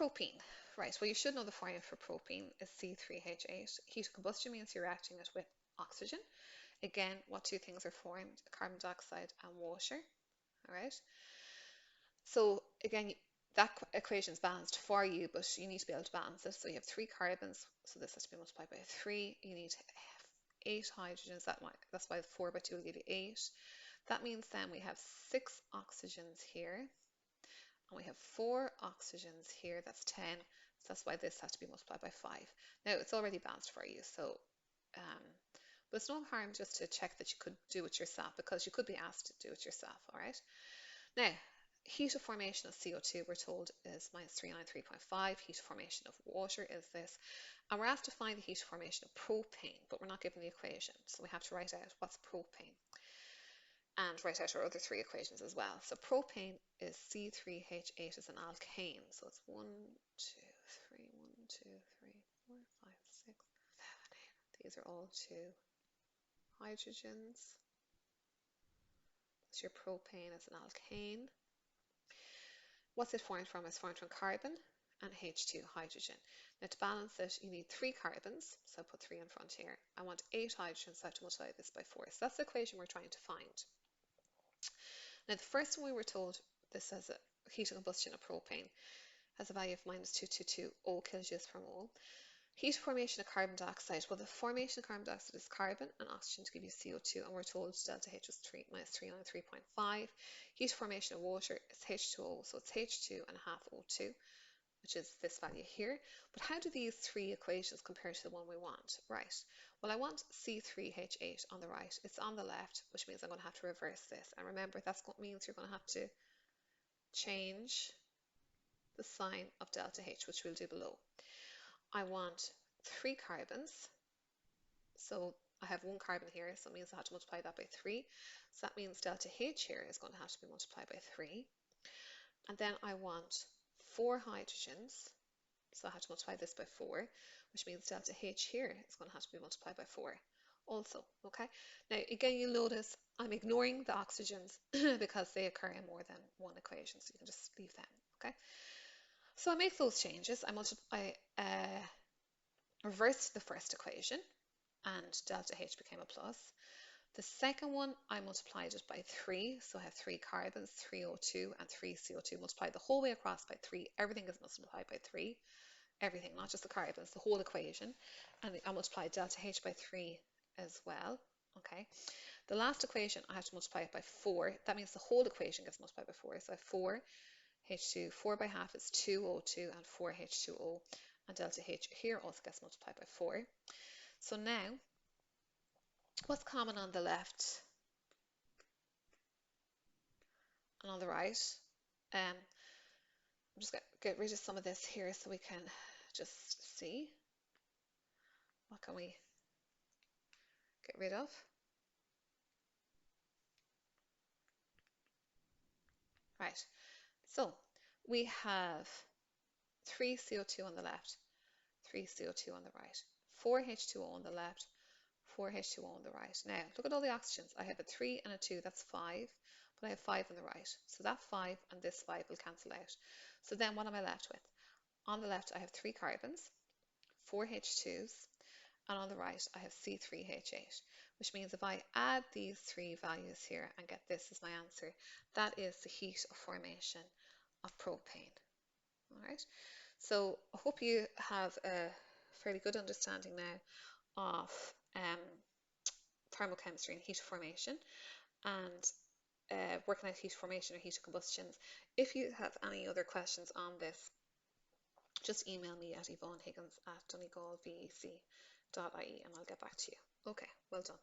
propene. Right, well you should know the formula for propene is C3H8. Heat of combustion means you're reacting it with oxygen. Again, what two things are formed? Carbon dioxide and water. All right. So again, that equation is balanced for you, but you need to be able to balance it. So you have 3 carbons, so this has to be multiplied by 3. You need 8 hydrogens. That's why 4 by 2 will give you 8. That means then we have 6 oxygens here, and we have 4 oxygens here. That's 10. So that's why this has to be multiplied by 5. Now it's already balanced for you, so but it's no harm just to check that you could do it yourself, because you could be asked to do it yourself. All right. Now, heat of formation of CO2, we're told, is minus 393.5. Heat of formation of water is this. And we're asked to find the heat of formation of propane, but we're not given the equation. So we have to write out what's propane and write out our other 3 equations as well. So propane is C3H8 as an alkane. So it's 1, 2, 3, 1, 2, 3, 4, 5, 6, 7, 8. These are all 2 hydrogens. So your propane is an alkane. What's it formed from? It's formed from carbon and H2 hydrogen. Now to balance it, you need 3 carbons, so I'll put 3 in front here. I want 8 hydrogens, so I have to multiply this by 4. So that's the equation we're trying to find. Now the first one we were told, this has a heat of combustion of propane, has a value of minus 222 kilojoules per mole. Heat formation of carbon dioxide. Well, the formation of carbon dioxide is carbon and oxygen to give you CO2, and we're told delta H was minus 393.5. Heat formation of water is H2O, so it's H2 and a half O2, which is this value here. But how do these 3 equations compare to the one we want? Right. Well, I want C3H8 on the right. It's on the left, which means I'm going to have to reverse this. And remember, that means you're going to have to change the sign of delta H, which we'll do below. I want 3 carbons, so I have 1 carbon here, so it means I have to multiply that by 3. So that means delta H here is going to have to be multiplied by 3. And then I want 4 hydrogens, so I have to multiply this by 4, which means delta H here is going to have to be multiplied by 4 also. Okay. Now again, you'll notice I'm ignoring the oxygens because they occur in more than one equation, so you can just leave them. Okay. So I make those changes. I reversed the first equation, and delta H became a plus. The second one, I multiplied it by 3, so I have 3 carbons, 3 O2, and 3 CO2, multiplied the whole way across by 3. Everything is multiplied by 3. Everything, not just the carbons, the whole equation. And I multiplied delta H by 3 as well. Okay. The last equation, I have to multiply it by 4. That means the whole equation gets multiplied by 4. So I have 4 H2, 4 by half is 2 O2 and 4 H2O. And delta H here also gets multiplied by 4. So now, what's common on the left and on the right? I'm just going to get rid of some of this here so we can just see. What can we get rid of? Right, so we have 3 CO2 on the left, 3 CO2 on the right, 4 H2O on the left, 4 H2O on the right. Now, look at all the oxygens. I have a 3 and a 2, that's 5, but I have 5 on the right. So that 5 and this 5 will cancel out. So then what am I left with? On the left, I have 3 carbons, 4 H2s, and on the right, I have C3H8, which means if I add these 3 values here and get this as my answer, that is the heat of formation of propane. All right. So I hope you have a fairly good understanding now of thermochemistry and heat of formation, and working out heat of formation or heat of combustions. If you have any other questions on this, just email me at yvonnehiggins@donegalvec.ie and I'll get back to you. Okay, well done.